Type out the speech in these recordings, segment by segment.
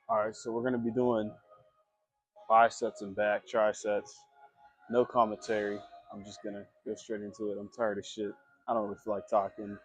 All right, so we're gonna be doing biceps and back, triceps. No commentary. I'm just gonna go straight into it. I'm tired of shit. I don't really feel like talking.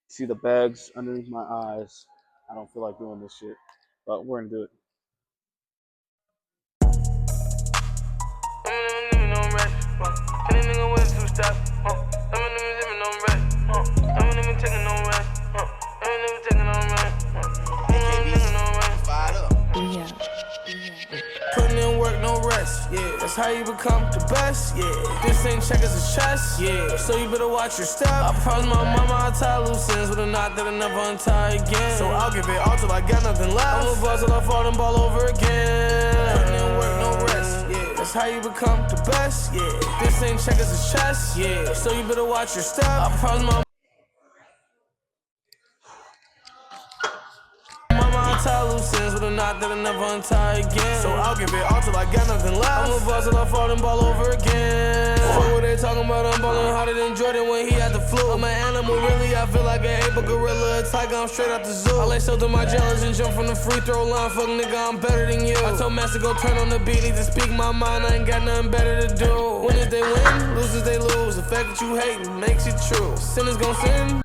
See the bags underneath my eyes. I don't feel like doing this shit, but we're gonna do it. Putting in work, no rest, yeah. That's how you become the best, yeah. This ain't checkers, it's chess, yeah. So you better watch your step. I promised my mama I'll tie loose ends with a knot that I never untie again. So I'll give it all till I got nothing left. I'ma buzz till I fall and ball over again. Putting in work, no rest, yeah. That's how you become the best, yeah. This ain't checkers, it's chess, yeah. So you better watch your step. I promised my tie loose ends with a knot that I never untie again. So I'll give it all till I got nothing left. I'ma buzz till I fall and ball over again. Fuck what they talking about, I'm ballin' harder than Jordan when he had the flu. I'm an animal, really, I feel like an ape, a gorilla, a tiger, I'm straight out the zoo. I lace up to my jealous and jump from the free throw line. Fuck nigga, I'm better than you. I told Master go turn on the beat, need to speak my mind, I ain't got nothing better to do. Winners they win, losers they lose. The fact that you hatin' makes it true. Sinners gon' sin.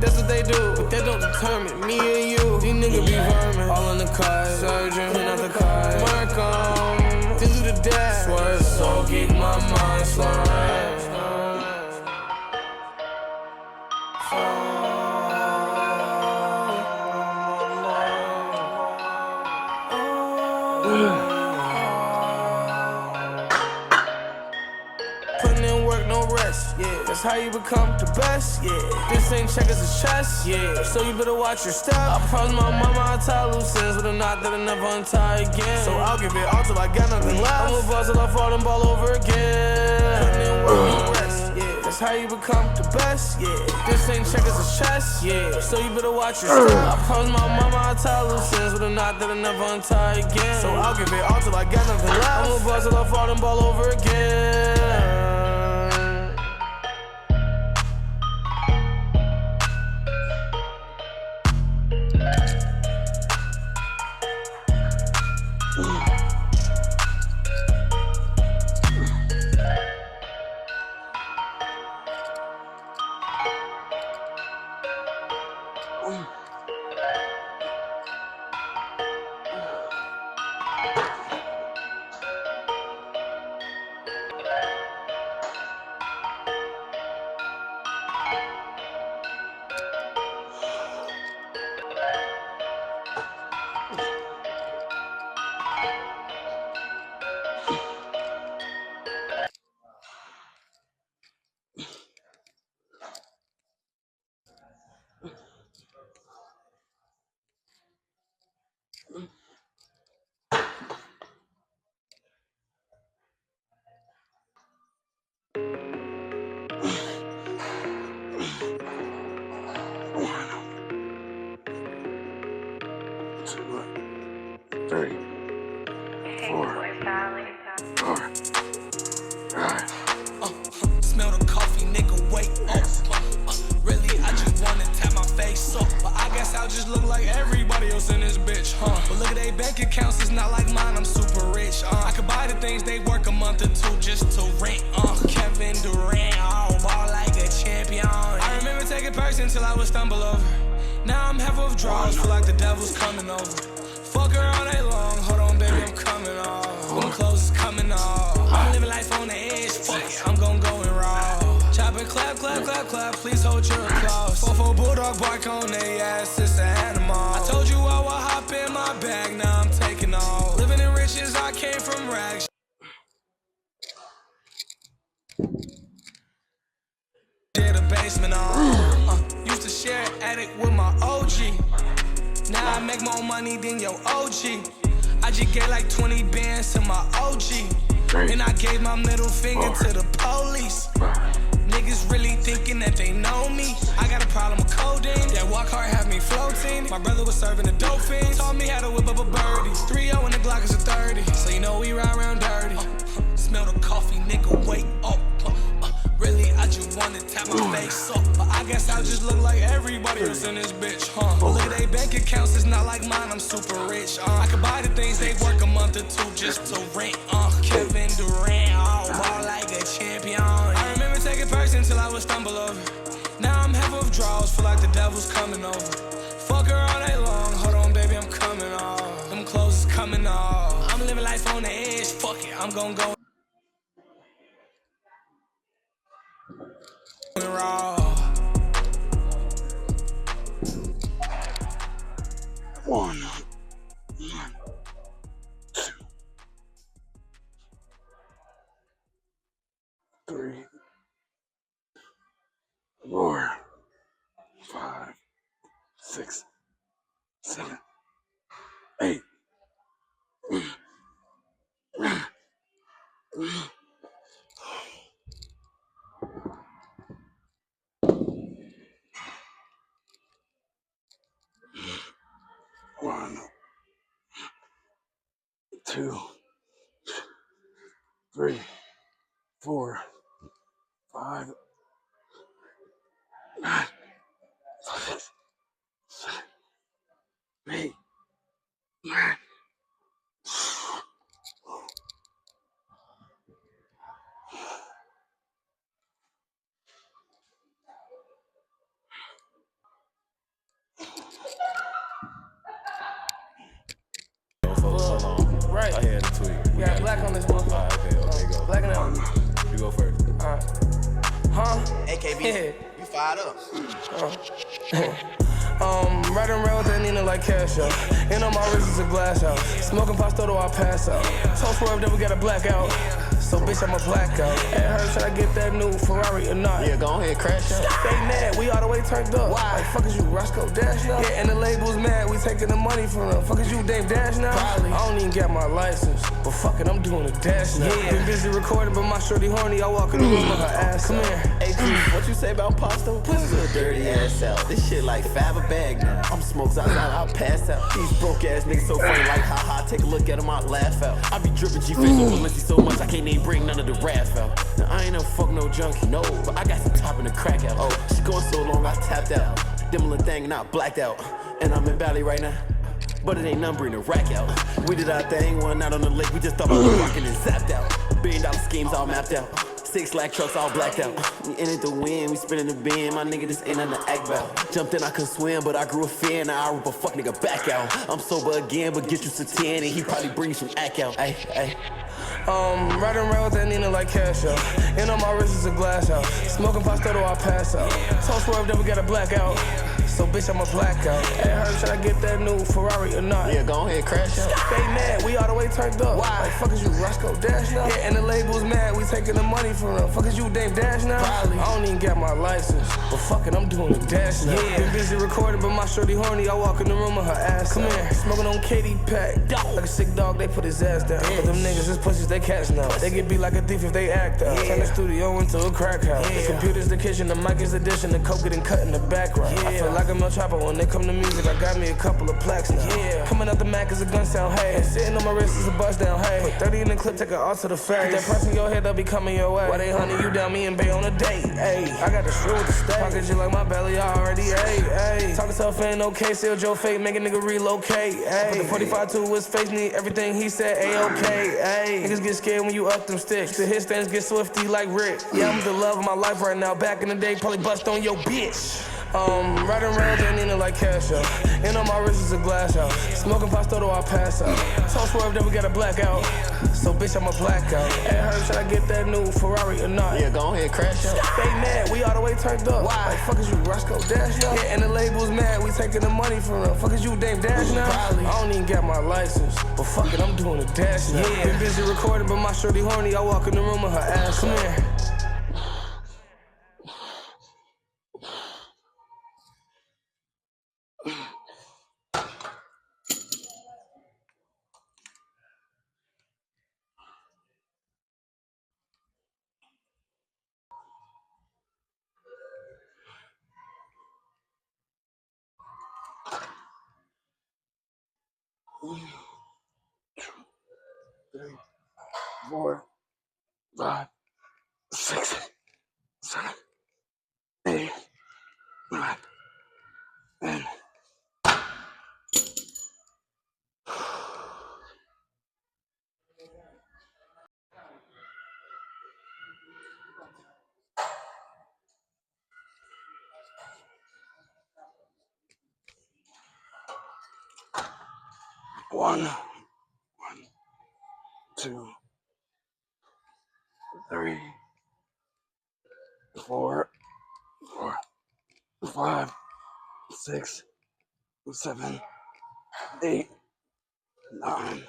That's what they do, but that don't determine me and you. These niggas be vermin, all in the car, surgeon, clean out the car, mark on, then do the dash, swerve, so get my mind slurring. Putting in work, no rest, yeah. That's how you become the best, yeah. This ain't checkers, it's chess, yeah. So you better watch your step. I promised my mama I'll tie loose ends with a knot that I never untie again. So I'll give it all till I got nothing left. I'ma buzz till I fall and ball over again. Putting in work, no rest, yeah. That's how you become the best, yeah. This ain't checkers, it's chess, yeah. So you better watch your step. I promised my mama I'll tie loose ends with a knot that I never untie again. So I'll give it all till I got nothing left. I'ma buzz till I fall and ball over again. Three, four, five. Smell the coffee, nigga, wake up. Really, I just wanna tap my face up. But I guess I'll just look like everybody else in this bitch, But look at they bank accounts, it's not like mine, I'm super rich, I could buy the things they work a month or two just to rent, Kevin Durant, ball like a champion. I remember taking perks until I would stumble over. Now I'm half of draws, feel like the devil's coming over. Fuck her all day long, hold on baby, I'm coming off. When my clothes is coming off. I'm living life on the edge, fuck it, I'm gon' go and raw. Chop and clap, clap, clap, clap, please hold your applause. 4-4 bulldog bark on they ass, it's an animal. I told you I would hop in my bag, now I'm taking off. Living in riches, I came from rags. Did a basement on, used to share an attic with my OG. Now I make more money than your OG. I just gave like 20 bands to my OG. And I gave my middle finger to the police. Niggas really thinking that they know me. I got a problem with codeine. That walk hard have me floating. My brother was serving a dope fiend. Taught me how to whip up a birdie. 3-0 and the Glock is a 30. So you know we ride around dirty. Smell the coffee, nigga, wake up. Really, I just wanna tap my face up. But I guess I just look like everybody else in this bitch, But look at they bank accounts, it's not like mine, I'm super rich, I could buy the things they work a month or two just to rent, Kevin Durant, ball like a champion. I remember taking perks until I would stumble over. Now I'm half of draws, feel like the devil's coming over. Fuck her all day long, hold on baby, I'm coming off. Them clothes is coming off. I'm living life on the edge, fuck it, I'm gon' go raw. 1, 2, 3, 4, 5, 6, 7, 8. 1, 2, 3, 4, 5, 9, 6, 7, 8, 9. Right. I had a tweet. You got black on this motherfucker. Okay, go. Black and out. You go first. AKB, you fired up. Riding around with that Nina like cash out. And on my wrist is a glass out. Smoking pasta till I pass out. So swerve that we got a blackout. So bitch, I'm a blackout. At her, should I get that new Ferrari or not? Yeah, go ahead, crash out. They mad, we all the way turned up. Why? Like, fuck is you, Roscoe Dash now? Yeah, and the label's mad, we taking the money from them. Fuck is you, Dave Dash now? Probably. I don't even got my license, but fuck it, I'm doing a dash now. Yeah. Been busy recording, but my shorty horny, I walk in the room with her ass. Come here. Hey, G, what you say about pasta? Pussy a dirty ass out. This shit like $5 a bag now. I'm smokes outside, I'll pass out. These broke ass niggas so funny, like haha. Take a look at them, I laugh out. I be dripping G-Face over Lindsay so much, I can't even bring none of the rap out. Now I ain't no fuck no junkie, no, but I got some top in the crack out. Oh, she going so long I tapped out. Them little thing not blacked out. And I'm in Valley right now, but it ain't none bring the rack out. We did our thing, one night on the lake, we just thought about rocking and zapped out. $1 billion schemes all mapped out. 6 lakh trucks all blacked out. We in it to win, we spinning the bin. My nigga, this ain't nothing to act about. Jumped in, I couldn't swim, but I grew a fin. Now I rip a fuck nigga back out. I'm sober again, but get you to 10, and he probably bring some act out. Ay, ay. Riding around with that Nina like cash out. And on my wrist is a glass out. Smoking pasta till I pass out. So swerve that we got a blackout. So bitch, I'm a blackout. At her, should I get that new Ferrari or not? Yeah, go ahead, crash out. They mad, we all the way turned up. Why? Like, fuck is you, Roscoe Dash now? Yeah, and the label's mad, we taking the money from them. Fuck is you, Dave Dash now? Probably. I don't even got my license, but fuck it, I'm doing a dash now. Yeah. Been busy recording, but my shorty horny, I walk in the room with her ass. Come here, smoking on Katy Pack. Like a sick dog, they put his ass down. But them niggas is pussies, they cats now. They get beat like a thief if they act out. Turn the studio into a crack house. The computer's the kitchen, the mic is the dish, and the coke getting cut in the background. I feel like I'm a chopper when they come to music. I got me a couple of plaques now. Coming out the Mac is a gun sound, hey. And sitting on my wrist is a bust down, hey. Put 30 in the clip, take it all to the face. That price in your head, they'll be coming your way. Why they hunting you down, me and Bay on a date, hey. I got the shrew with the steak. Pocket you like my belly, I already ate, hey. Talking tough ain't okay, sell Joe fake, make a nigga relocate, hey. Put the 45 to his face, need everything he said, A-okay, hey. Niggas get scared when you up them sticks. The hit stands get swifty like Rick. Yeah, I'm the love of my life right now. Back in the day, probably bust on your bitch. Riding around that Nina like cash out. And on my wrist is a glass out. Smoking pasta till I pass out. So swerve that we got a blackout. So bitch, I'm a blackout. At her, should I get that new Ferrari or not? Yeah, go ahead, crash out. They mad, we all the way turned up. Why? Like, fuck is you, Roscoe Dash now? Yeah, and the label's mad, we taking the money from them. Fuck is you, Dave Dash now? Probably. I don't even got my license, but fuck it, I'm doing a dash now. Yeah. Been busy recording, but my shorty horny, I walk in the room with her ass. Come here. One, 2, 3, 4, 5, 6, 7, 8, 1, 2, 3, 4, 5, 6, 7, 8, 9.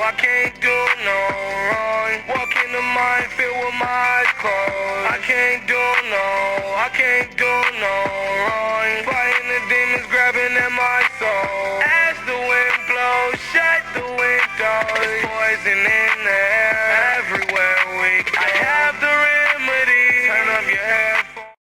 I can't do no wrong. Walk in the minefield with my eyes closed. I can't do no wrong. Fight